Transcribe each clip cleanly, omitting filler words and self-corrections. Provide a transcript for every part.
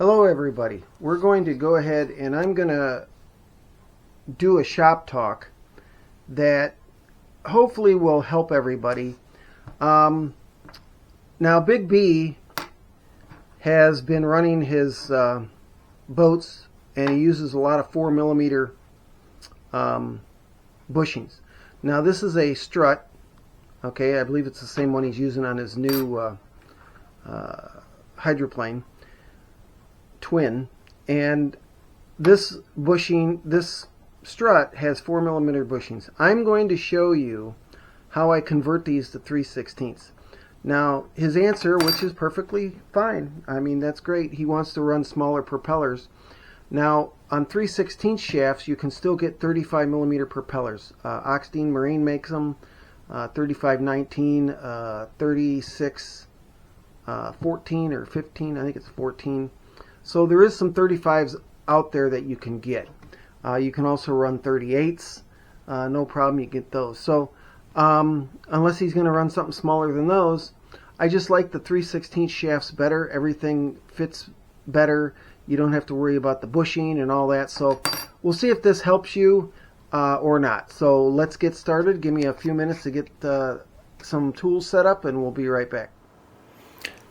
Hello everybody. We're going to go ahead and I'm going to do a shop talk that hopefully will help everybody. Now Big B has been running his boats and he uses a lot of 4mm bushings. Now this is a Strut. Okay, I believe it's the same one he's using on his new hydroplane twin, and this Strut has 4mm bushings. I'm going to show you how I convert these to 3/16. Now his answer, which is perfectly fine, I mean that's great, he wants to run smaller propellers. Now on 3/16 shafts you can still get 35mm propellers. Oxdean Marine makes them, 3519, 36 14 or 15, I think it's 14. So there is some 35s out there that you can get. You can also run 38s, no problem, you get those. So unless he's going to run something smaller than those, I just like the 3/16 shafts better. Everything fits better. You don't have to worry about the bushing and all that. So we'll see if this helps you or not. So let's get started. Give me a few minutes to get some tools set up and we'll be right back.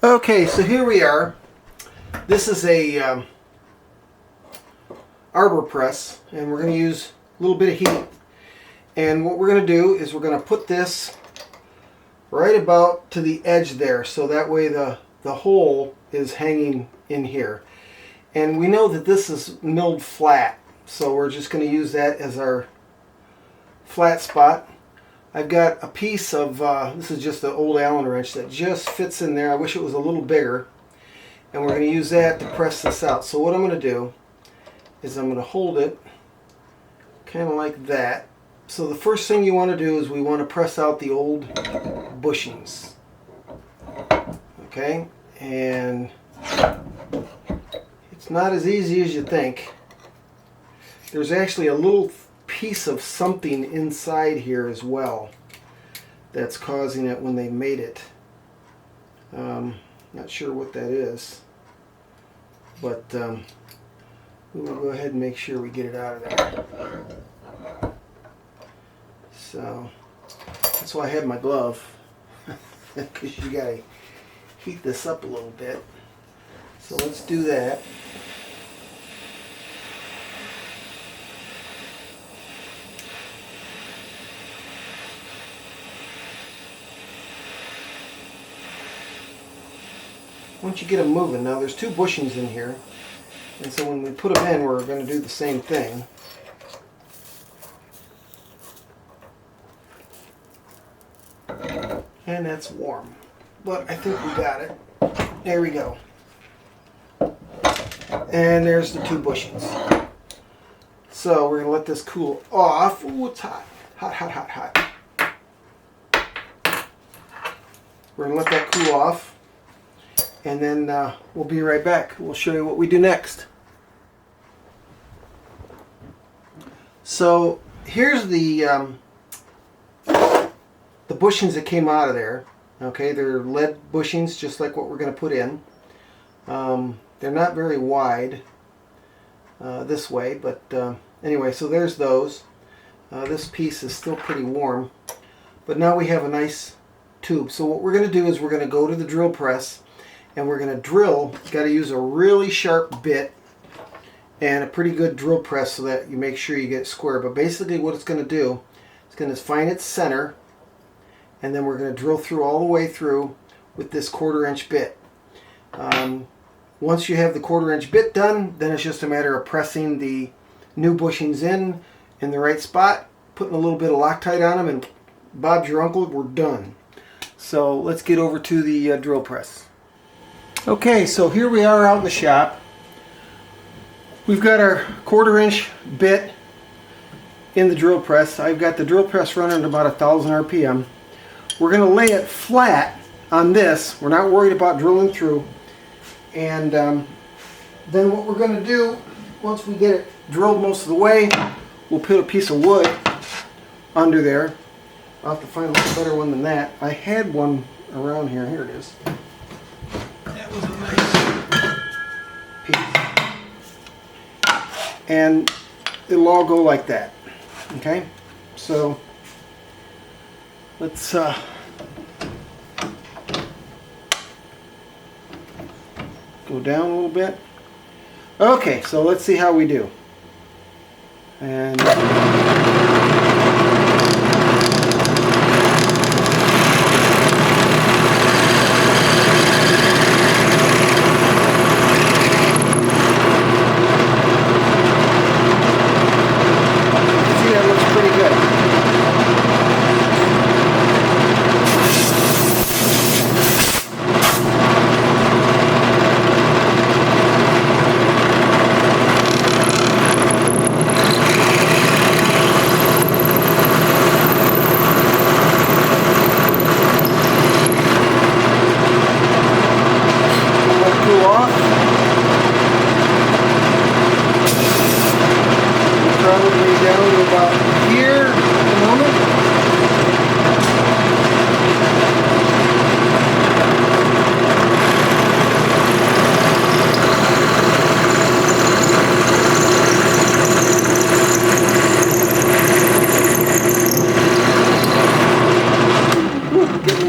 Okay, so here we are. This is a arbor press, and we're going to use a little bit of heat. And what we're going to do is we're going to put this right about to the edge there, so that way the hole is hanging in here. And we know that this is milled flat, so we're just going to use that as our flat spot. I've got a piece of, this is just an old Allen wrench that just fits in there. I wish it was a little bigger. And we're going to use that to press this out. So what I'm going to do is I'm going to hold it kind of like that. So the first thing you want to do is we want to press out the old bushings. Okay? And it's not as easy as you think. There's actually a little piece of something inside here as well that's causing it when they made it. Not sure what that is, but we will go ahead and make sure we get it out of there. So that's why I had my glove, because you gotta heat this up a little bit. So let's do that. Once you get them moving, now there's two bushings in here, and so when we put them in, we're going to do the same thing. And that's warm, but I think we got it. There we go. And there's the two bushings. So we're going to let this cool off. Ooh, it's hot. Hot, hot, hot, hot. We're going to let that cool off. And then we'll be right back. We'll show you what we do next. So here's the bushings that came out of there. Okay, they're lead bushings, just like what we're going to put in. They're not very wide this way, but anyway, so there's those. This piece is still pretty warm, but now we have a nice tube. So what we're going to do is we're going to go to the drill press. And we're going to drill. You've got to use a really sharp bit and a pretty good drill press so that you make sure you get it square. But basically what it's going to do, it's going to find its center, and then we're going to drill through all the way through with this 1/4" bit. Once you have the 1/4" bit done, then it's just a matter of pressing the new bushings in the right spot, putting a little bit of Loctite on them, and Bob's your uncle, we're done. So let's get over to the drill press. Okay, so here we are out in the shop. We've got our 1/4" bit in the drill press. I've got the drill press running at about 1,000 RPM. We're going to lay it flat on this. We're not worried about drilling through. And then what we're going to do, once we get it drilled most of the way, we'll put a piece of wood under there. I'll have to find a better one than that. I had one around here. Here it is. That was a nice and it'll all go like that. Okay, so let's go down a little bit. Okay, so let's see how we do. And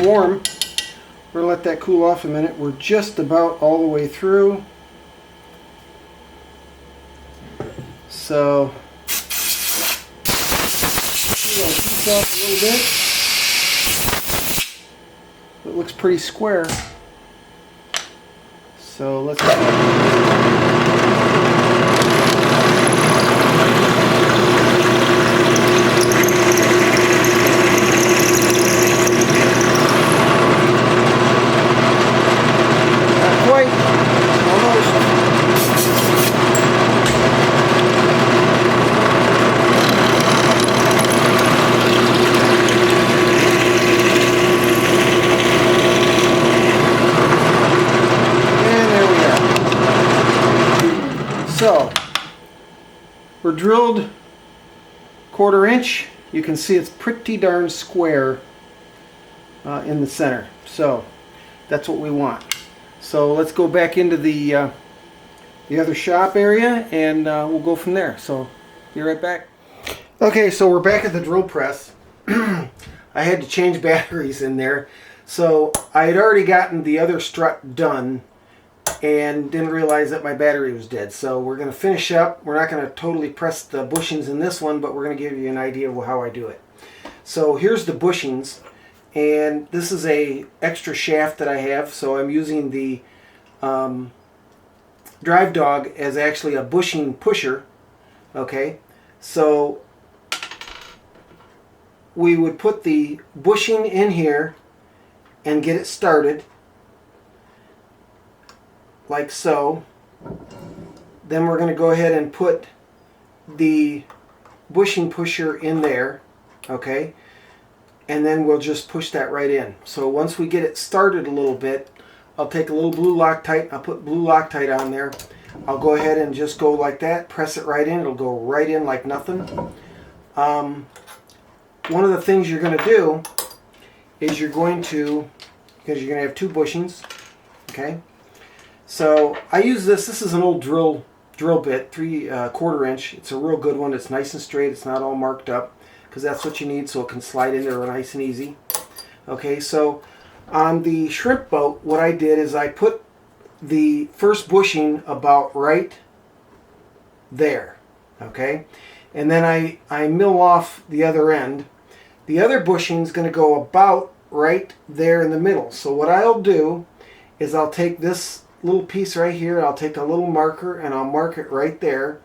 warm. We're going to let that cool off a minute. We're just about all the way through. So, piece off a little bit. It looks pretty square. So let's So, we're drilled 1/4 inch. You can see it's pretty darn square in the center. So, that's what we want. So, let's go back into the other shop area and we'll go from there. So, be right back. Okay, so we're back at the drill press. I had to change batteries in there. So, I had already gotten the other strut done and didn't realize that my battery was dead. So we're going to finish up. We're not going to totally press the bushings in this one, but we're going to give you an idea of how I do it. So here's the bushings, and this is a extra shaft that I have. So I'm using the drive dog as actually a bushing pusher. Okay, so we would put the bushing in here and get it started like so. Then we're going to go ahead and put the bushing pusher in there, okay, and then we'll just push that right in. So once we get it started a little bit, I'll take a little blue Loctite, I'll put blue Loctite on there, I'll go ahead and just go like that, press it right in, it'll go right in like nothing. One of the things you're going to do is you're going to, because you're going to have 2 bushings, okay. So I use this is an old drill bit, 3/4 inch. It's a real good one. It's nice and straight. It's not all marked up, because that's what you need so it can slide in there nice and easy. Okay, so on the shrimp boat, what I did is I put the first bushing about right there, okay, and then I mill off the other end. The other bushing is going to go about right there in the middle. So what I'll do is I'll take this little piece right here, I'll take a little marker and I'll mark it right there,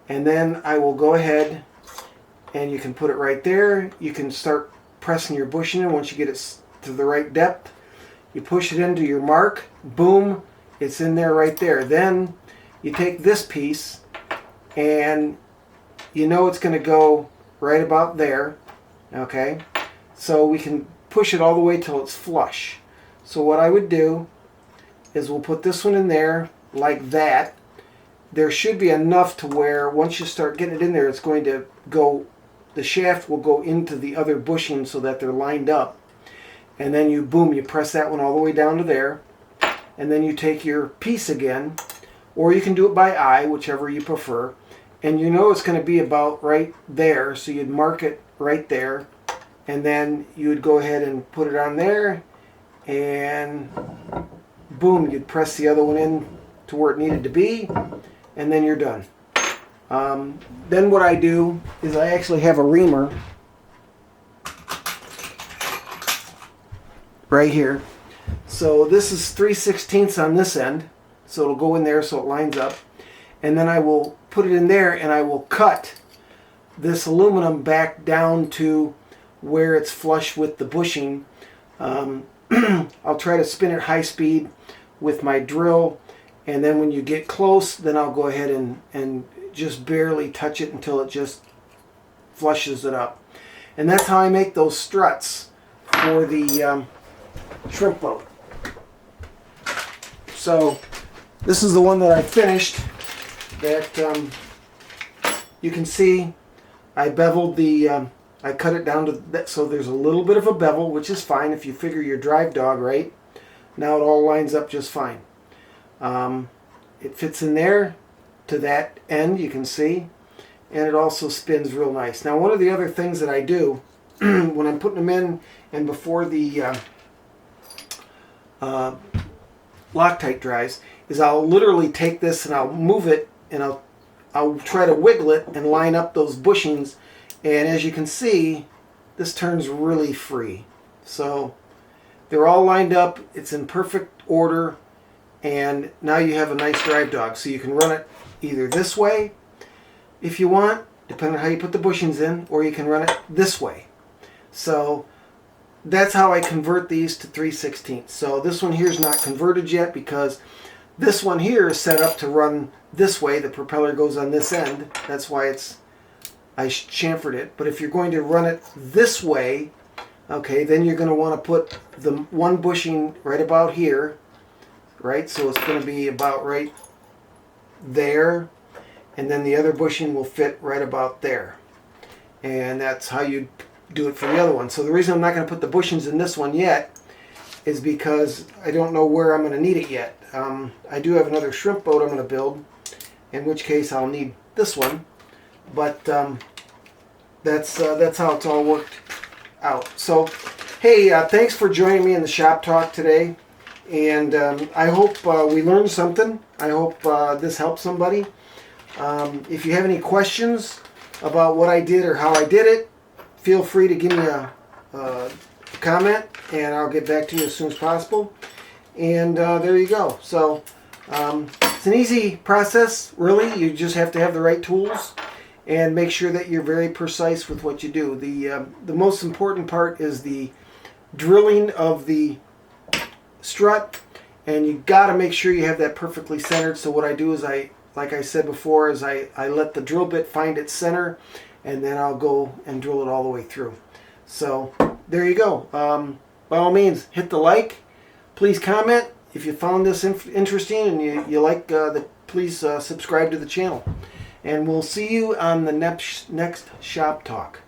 and then I will go ahead and you can put it right there. You can start pressing your bushing in. Once you get it to the right depth, you push it into your mark, boom, it's in there right there. Then you take this piece and you know it's going to go right about there, okay, so we can push it all the way till it's flush. So what I would do is we'll put this one in there like that. There should be enough to where once you start getting it in there, it's going to go, the shaft will go into the other bushing so that they're lined up. And then you, boom, you press that one all the way down to there. And then you take your piece again, or you can do it by eye, whichever you prefer. And you know it's going to be about right there, so you'd mark it right there, and then you would go ahead and put it on there, and boom, you'd press the other one in to where it needed to be, and then you're done. Then what I do is I actually have a reamer right here. So this is 3/16 on this end, so it'll go in there so it lines up, and then I will put it in there and I will cut this aluminum back down to where it's flush with the bushing. I'll try to spin it high speed with my drill, and then when you get close, then I'll go ahead and just barely touch it until it just flushes it up. And that's how I make those struts for the shrimp boat. So this is the one that I finished, that you can see I beveled the I cut it down to that, so there's a little bit of a bevel, which is fine if you figure your drive dog right. Now it all lines up just fine. It fits in there to that end, you can see, and it also spins real nice. Now one of the other things that I do when I'm putting them in and before the Loctite dries is I'll literally take this and I'll move it and I'll try to wiggle it and line up those bushings, and as you can see, this turns really free. So they're all lined up, it's in perfect order, and now you have a nice drive dog. So you can run it either this way if you want, depending on how you put the bushings in, or you can run it this way. So that's how I convert these to 3/16. So this one here is not converted yet because this one here is set up to run this way. The propeller goes on this end. That's why I chamfered it. But if you're going to run it this way, okay, then you're going to want to put the one bushing right about here, right? So it's going to be about right there, and then the other bushing will fit right about there. And that's how you do it for the other one. So the reason I'm not going to put the bushings in this one yet is because I don't know where I'm going to need it yet. I do have another shrimp boat I'm going to build, in which case I'll need this one. But that's how it's all worked out. So hey, thanks for joining me in the shop talk today, and I hope we learned something. I hope this helped somebody. If you have any questions about what I did or how I did it, feel free to give me a comment, and I'll get back to you as soon as possible. And there you go. So it's an easy process, really. You just have to have the right tools and make sure that you're very precise with what you do. The most important part is the drilling of the strut, and you got to make sure you have that perfectly centered. So what I do is like I said before, is I let the drill bit find its center, and then I'll go and drill it all the way through. So there you go. By all means, hit the like. Please comment if you found this interesting and you like please subscribe to the channel. And we'll see you on the next shop talk.